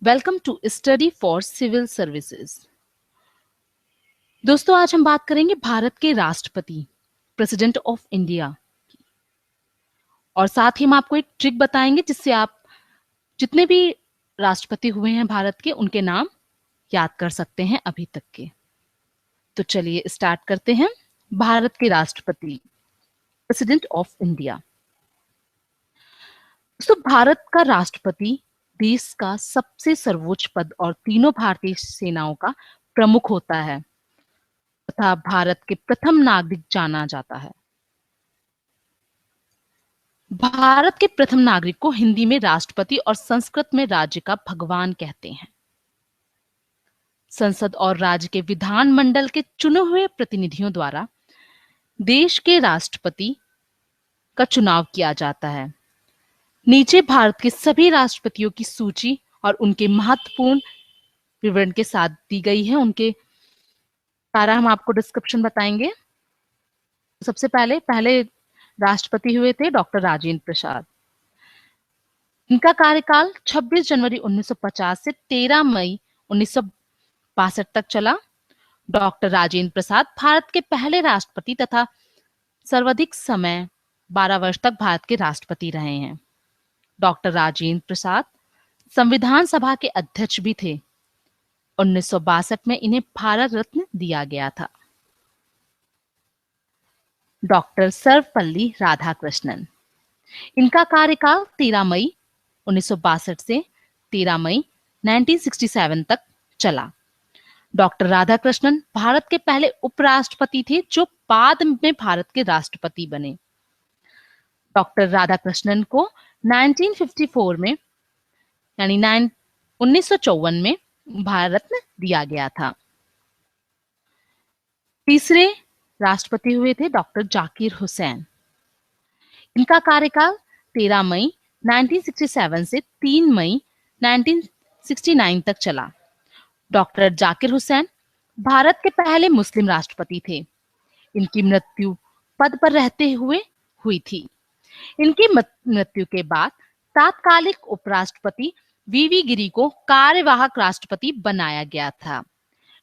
Welcome to study for civil services. दोस्तों, आज हम बात करेंगे भारत के राष्ट्रपति, प्रेसिडेंट ऑफ इंडिया, और साथ ही हम आपको एक ट्रिक बताएंगे जिससे आप जितने भी राष्ट्रपति हुए हैं भारत के, उनके नाम याद कर सकते हैं अभी तक के। तो चलिए स्टार्ट करते हैं। भारत के राष्ट्रपति, प्रेसिडेंट ऑफ इंडिया। दोस्तों, भारत का राष्ट्रपति देश का सबसे सर्वोच्च पद और तीनों भारतीय सेनाओं का प्रमुख होता है तथा भारत के प्रथम नागरिक जाना जाता है। भारत के प्रथम नागरिक को हिंदी में राष्ट्रपति और संस्कृत में राज्य का भगवान कहते हैं। संसद और राज्य के विधानमंडल के चुने हुए प्रतिनिधियों द्वारा देश के राष्ट्रपति का चुनाव किया जाता है। नीचे भारत के सभी राष्ट्रपतियों की सूची और उनके महत्वपूर्ण विवरण के साथ दी गई है। उनके सारा हम आपको डिस्क्रिप्शन बताएंगे। सबसे पहले राष्ट्रपति हुए थे डॉक्टर राजेंद्र प्रसाद। इनका कार्यकाल 26 जनवरी 1950 से 13 मई 1962 तक चला। डॉक्टर राजेंद्र प्रसाद भारत के पहले राष्ट्रपति तथा सर्वाधिक समय 12 वर्ष तक भारत के राष्ट्रपति रहे हैं। डॉक्टर राजेंद्र प्रसाद संविधान सभा के अध्यक्ष भी थे। 1962 में इन्हें भारत रत्न दिया गया था। डॉक्टर सर्वपल्ली राधाकृष्णन। इनका कार्यकाल 13 मई 1962 से 13 मई 1967 तक चला। डॉक्टर राधाकृष्णन भारत के पहले उपराष्ट्रपति थे जो बाद में भारत के राष्ट्रपति बने। डॉक्टर राधाकृष्णन को 1954 में यानी 1954 में भारत रत्न दिया गया था। तीसरे राष्ट्रपति हुए थे डॉक्टर जाकिर हुसैन। इनका कार्यकाल 13 मई 1967 से 3 मई 1969 तक चला। डॉक्टर जाकिर हुसैन भारत के पहले मुस्लिम राष्ट्रपति थे। इनकी मृत्यु पद पर रहते हुए हुई थी। इनकी मृत्यु के बाद तात्कालिक उपराष्ट्रपति वीवी गिरी को कार्यवाहक राष्ट्रपति बनाया गया था।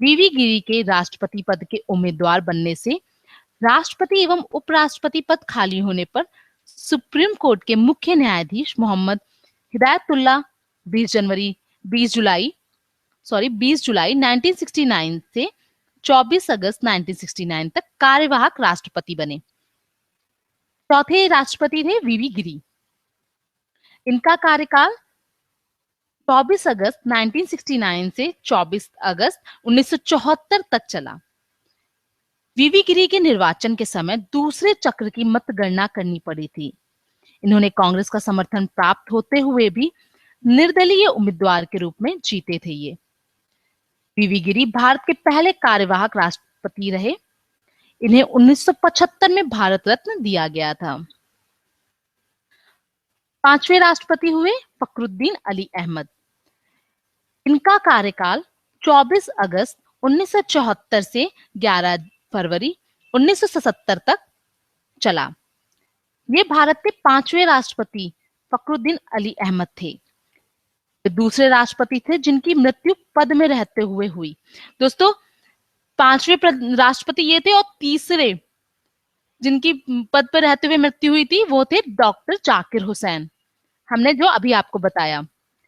वीवी गिरी के राष्ट्रपति पद के उम्मीदवार बनने से राष्ट्रपति एवं उपराष्ट्रपति पद खाली होने पर सुप्रीम कोर्ट के मुख्य न्यायाधीश मोहम्मद हिदायतुल्लाह 20 जुलाई 1969 से 24 अगस्त 1969 तक कार्यवाहक राष्ट्रपति बने। चौथे राष्ट्रपति थे वीवी गिरी। इनका कार्यकाल 24 अगस्त 1969 से 24 अगस्त 1974 तक चला। वीवी गिरी के निर्वाचन के समय दूसरे चक्र की मतगणना करनी पड़ी थी। इन्होंने कांग्रेस का समर्थन प्राप्त होते हुए भी निर्दलीय उम्मीदवार के रूप में जीते थे। ये वीवी गिरी भारत के पहले कार्यवाहक राष्ट्रपति रहे। इन्हें 1975 में भारत रत्न दिया गया था। पांचवें राष्ट्रपति हुए फखरुद्दीन अली अहमद। इनका कार्यकाल 24 अगस्त 1974 से 11 फरवरी 1977 तक चला। ये भारत के पांचवें राष्ट्रपति फखरुद्दीन अली अहमद थे। वे दूसरे राष्ट्रपति थे जिनकी मृत्यु पद में रहते हुए हुई। दोस्तों, पांचवें राष्ट्रपति ये थे और तीसरे जिनकी पद पर रहते हुए मृत्यु हुई थी वो थे डॉक्टर जाकिर हुसैन। हमने जो अभी आपको बताया,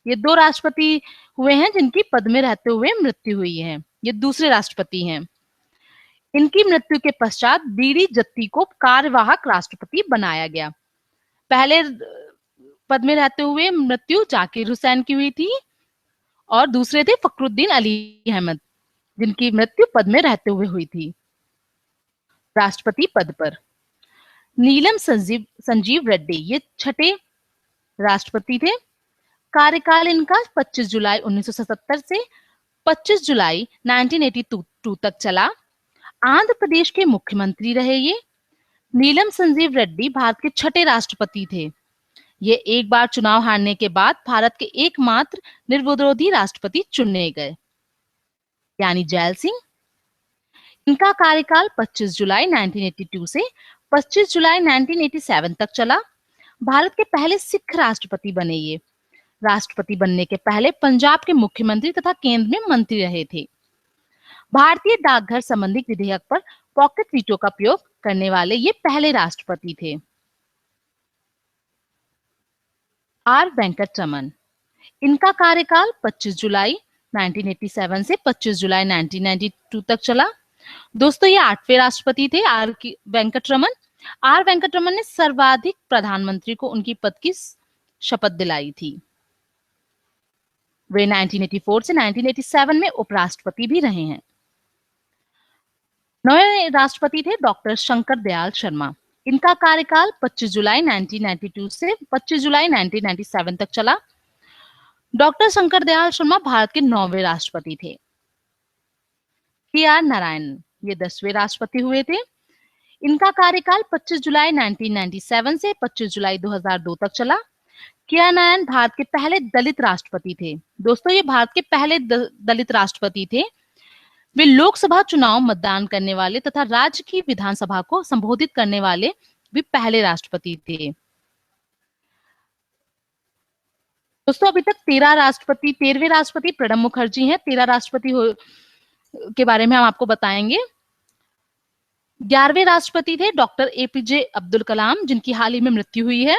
ये दो राष्ट्रपति हुए हैं जिनकी पद में रहते हुए मृत्यु हुई है। ये दूसरे राष्ट्रपति हैं। इनकी मृत्यु के पश्चात बीडी जत्ती को कार्यवाहक राष्ट्रपति बनाया गया। पहले पद में रहते हुए मृत्यु जाकिर हुसैन की हुई थी और दूसरे थे फखरुद्दीन अली अहमद जिनकी मृत्यु पद में रहते हुए हुई थी। राष्ट्रपति पद पर नीलम संजीव रेड्डी ये छठे राष्ट्रपति थे। कार्यकाल इनका 25 जुलाई 1977 से 25 जुलाई 1982 तक चला। आंध्र प्रदेश के मुख्यमंत्री रहे ये। नीलम संजीव रेड्डी भारत के छठे राष्ट्रपति थे। ये एक बार चुनाव हारने के बाद भारत के एकमात्र निर्विरोधी राष्ट्रपति चुने गए, यानी जैल सिंह। इनका कार्यकाल 25 जुलाई 1982 से 25 जुलाई 1987 तक चला। भारत के पहले सिख राष्ट्रपति बने ये। राष्ट्रपति बनने के पहले पंजाब के मुख्यमंत्री तथा केंद्र में मंत्री रहे थे। भारतीय डाकघर संबंधी विधेयक पर पॉकेट वीटो का प्रयोग करने वाले ये पहले राष्ट्रपति थे। आर वेंकटरमन, इनका कार्यकाल 25 जुलाई 1987 से 25 जुलाई 1992 तक चला। दोस्तों, ये 8वें राष्ट्रपति थे आर वेंकटरमन। आर वेंकटरमन ने सर्वाधिक प्रधानमंत्री को उनकी पद की शपथ दिलाई थी। वे 1984 से 1987 में उपराष्ट्रपति भी रहे हैं। 9वें राष्ट्रपति थे डॉक्टर शंकर दयाल शर्मा। इनका कार्यकाल 25 जुलाई 1992 से 25 जुलाई 1997 तक चला। डॉक्टर शंकर दयाल शर्मा भारत के 9वें राष्ट्रपति थे। के.आर. नारायण, ये 10वें राष्ट्रपति हुए थे। इनका कार्यकाल 25 जुलाई 1997 से 25 जुलाई 2002 तक चला। के.आर. नारायण भारत के पहले दलित राष्ट्रपति थे। दोस्तों, ये भारत के पहले दलित राष्ट्रपति थे। वे लोकसभा चुनाव मतदान करने वाले तथा राज्य की विधानसभा को संबोधित करने वाले भी पहले राष्ट्रपति थे। दोस्तों, अभी तक 13वें राष्ट्रपति प्रणब मुखर्जी हैं। 13 राष्ट्रपति के बारे में हम आपको बताएंगे। 11वें राष्ट्रपति थे डॉक्टर एपीजे अब्दुल कलाम, जिनकी हाल ही में मृत्यु हुई है।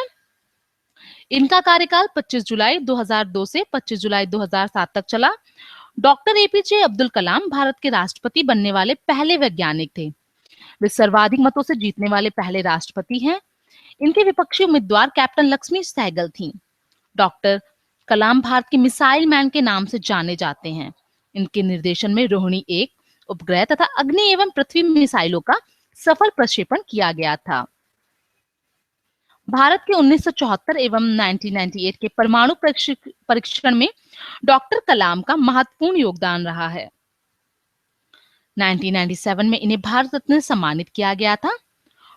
इनका कार्यकाल 25 जुलाई 2002 से 25 जुलाई 2007 तक चला। डॉक्टर एपीजे अब्दुल कलाम भारत के राष्ट्रपति बनने वाले पहले वैज्ञानिक थे। वे सर्वाधिक मतों से जीतने वाले पहले राष्ट्रपति हैं। इनके विपक्षी उम्मीदवार कैप्टन लक्ष्मी सहगल थीं। डॉक्टर कलाम भारत के मिसाइल मैन के नाम से जाने जाते हैं। इनके निर्देशन में रोहिणी 1 उपग्रह तथा अग्नि एवं पृथ्वी मिसाइलों का सफल प्रक्षेपण किया गया था। भारत के 1974 एवं 1998 के परमाणु परीक्षण में डॉक्टर कलाम का महत्वपूर्ण योगदान रहा है। 1997 में इन्हें भारत रत्न से सम्मानित किया गया था।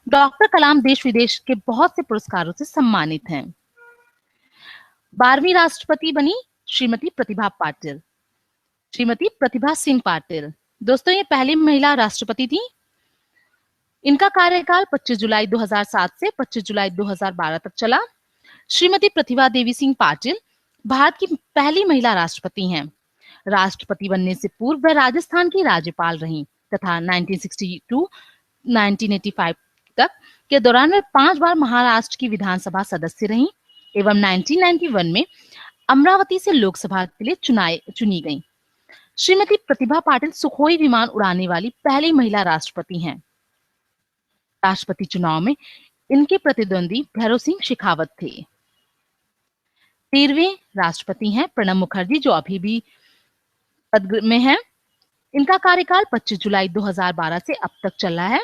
डॉक्टर कलाम देश विदेश के बहुत से पुरस्कारों से सम्मानित हैं। 12वीं राष्ट्रपति बनी श्रीमती प्रतिभा पाटिल, श्रीमती प्रतिभा सिंह पाटिल। दोस्तों, ये पहली महिला राष्ट्रपति थी। इनका कार्यकाल 25 जुलाई 2007 से 25 जुलाई 2012 तक चला। श्रीमती प्रतिभा देवी सिंह पाटिल भारत की पहली महिला राष्ट्रपति हैं। राष्ट्रपति बनने से पूर्व वह राजस्थान की राज्यपाल रहीं तथा 1962-1985 तक के दौरान वे 5 बार महाराष्ट्र की विधानसभा सदस्य रहीं एवं 1991 में अमरावती से लोकसभा के लिए चुनी गईं। श्रीमती प्रतिभा पाटिल सुखोई विमान उड़ाने वाली पहली महिला राष्ट्रपति हैं। राष्ट्रपति चुनाव में इनके प्रतिद्वंदी भैरव सिंह शेखावत थे। 13वें राष्ट्रपति हैं प्रणब मुखर्जी, जो अभी भी पद में हैं। इनका कार्यकाल 25 जुलाई 2012 से अब तक चला है।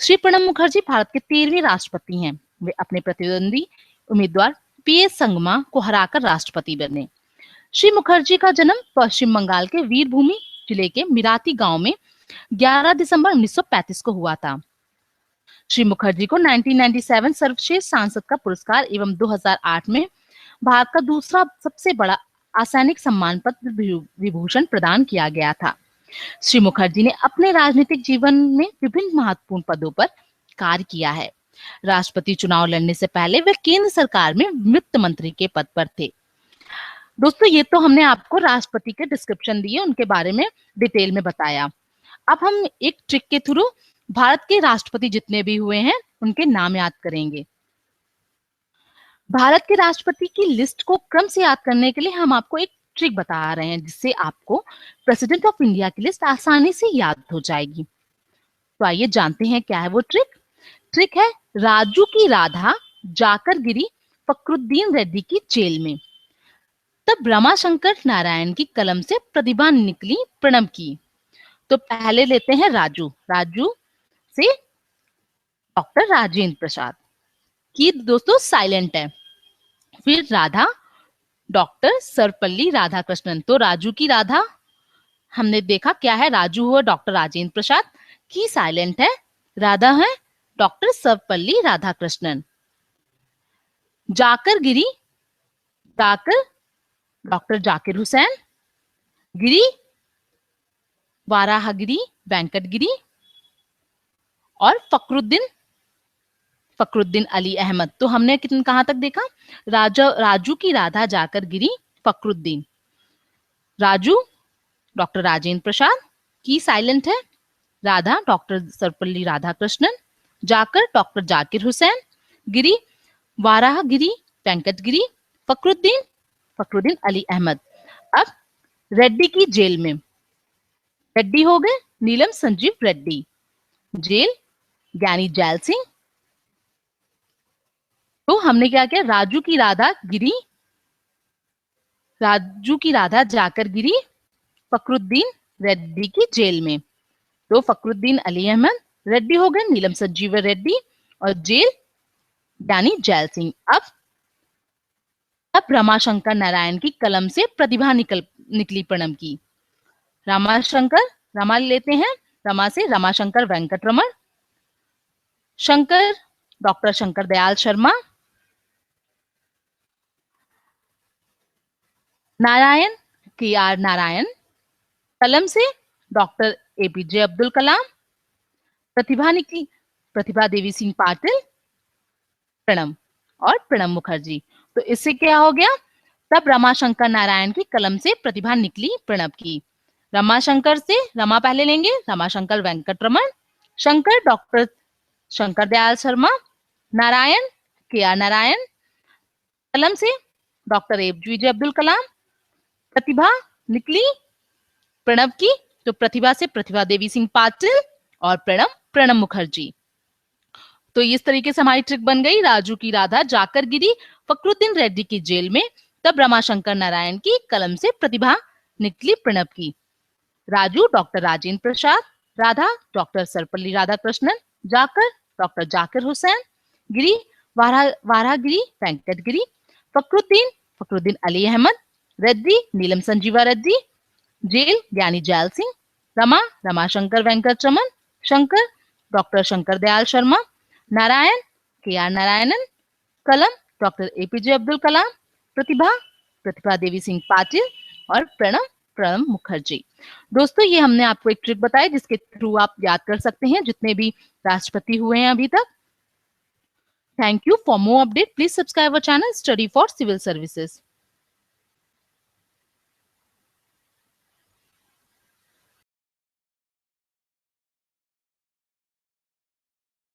श्री प्रणब मुखर्जी भारत के 13वें राष्ट्रपति हैं। वे अपने प्रतिद्वंदी उम्मीदवार पीएस संगमा को हराकर राष्ट्रपति बने। श्री मुखर्जी का जन्म पश्चिम बंगाल के वीरभूमि जिले के मिराती गांव में 11 दिसंबर 1935 को हुआ था। श्री मुखर्जी को 1997 सर्वश्रेष्ठ सांसद का पुरस्कार एवं 2008 में भारत का दूसरा सबसे बड़ा असैनिक सम्मान पद्म विभूषण प्रदान किया गया था। श्री मुखर्जी ने अपने राजनीतिक जीवन में विभिन्न महत्वपूर्ण पदों पर कार्य किया है। राष्ट्रपति चुनाव लड़ने से पहले वे केंद्र सरकार में वित्त मंत्री के पद पर थे। दोस्तों, ये तो हमने आपको राष्ट्रपति के डिस्क्रिप्शन दिए, उनके बारे में डिटेल में बताया। अब हम एक ट्रिक के थ्रू भारत के राष्ट्रपति जितने भी हुए हैं उनके नाम याद करेंगे। भारत के राष्ट्रपति की लिस्ट को क्रम से याद करने के लिए हम आपको एक ट्रिक बता रहे हैं, जिससे आपको प्रेसिडेंट ऑफ इंडिया की लिस्ट आसानी से याद हो जाएगी। तो आइए जानते हैं क्या है वो ट्रिक। ट्रिक है, राजू की राधा जाकर गिरी फखरुद्दीन रेड्डी की जेल में, तब रमाशंकर नारायण की कलम से प्रतिभा निकली प्रणब की। तो पहले लेते हैं राजू। राजू से डॉक्टर राजेंद्र प्रसाद की दोस्तों साइलेंट है। फिर राधा, डॉक्टर सर्वपल्ली राधाकृष्णन। तो राजू की राधा हमने देखा क्या है, राजू हुआ डॉक्टर राजेंद्र प्रसाद, की साइलेंट है, राधा है डॉक्टर सर्वपल्ली राधाकृष्णन। जाकर गिरी, जाकर डॉक्टर जाकिर हुसैन, गिरी वाराहगिरी वेंकटगिरी, और फखरुद्दीन फखरुद्दीन अली अहमद। तो हमने कितने कहां तक देखा? राजू की राधा जाकर गिरी फखरुद्दीन। राजू डॉक्टर राजेंद्र प्रसाद, की साइलेंट है, राधा डॉक्टर सर्वपल्ली राधाकृष्णन, जाकर डॉक्टर जाकिर हुसैन, गिरी वाराहगिरी वेंकटगिरी, फखरुद्दीन अली अहमद। अब रेड्डी की जेल में, रेड्डी हो गए नीलम संजीव रेड्डी, जेल ज्ञानी जैल सिंह। तो हमने क्या किया? राजू की राधा जाकर गिरी फखरुद्दीन रेड्डी की जेल में। तो फखरुद्दीन अली अहमद, रेड्डी हो गए नीलम संजीव रेड्डी, और जेल ज्ञानी जैल सिंह। अब रमाशंकर नारायण की कलम से प्रतिभा निकली प्रणब की। रमा लेते हैं, रमा से रमाशंकर वेंकटरमण, शंकर डॉक्टर शंकर दयाल शर्मा, नारायण KR नारायण, कलम से डॉक्टर APJ अब्दुल कलाम, प्रतिभा देवी सिंह पाटिल, प्रणब मुखर्जी। तो इससे क्या हो गया? तब रमाशंकर नारायण की कलम से प्रतिभा निकली प्रणब की। रमाशंकर से, रमा पहले लेंगे, रमाशंकर वेंकटरमण, शंकर डॉक्टर शंकर दयाल शर्मा, नारायण KR नारायण, कलम से डॉक्टर APJ अब्दुल कलाम, प्रतिभा निकली प्रणब की, तो प्रतिभा से प्रतिभा देवी सिंह पाटिल और प्रणब मुखर्जी। तो इस तरीके से हमारी ट्रिक बन गई। राजू की राधा जाकर गिरी फखरुद्दीन रेड्डी की जेल में, तब रमाशंकर नारायण की कलम से प्रतिभा निकली प्रणब की। राजू डॉक्टर राजेंद्र प्रसाद, राधा डॉक्टर सर्वपल्ली राधाकृष्णन, जाकर डॉक्टर जाकिर हुसैन, गिरी वाराहगिरी वेंकटगिरी, फखरुद्दीन अली अहमद, रेड्डी नीलम संजीवा रेड्डी, जेल ज्ञानी gel Singh, Ramashankar Venkataraman, Shankar doctor Shankar Dayal Sharma, Narayan KR Narayanan, कलम डॉक्टर APJ अब्दुल कलाम, प्रतिभा देवी सिंह पाटिल और प्रणब मुखर्जी। दोस्तों, ये हमने आपको एक ट्रिक बताई जिसके थ्रू आप याद कर सकते हैं जितने भी राष्ट्रपति हुए हैं अभी तक। Thank you. For more update please subscribe our channel study for civil services.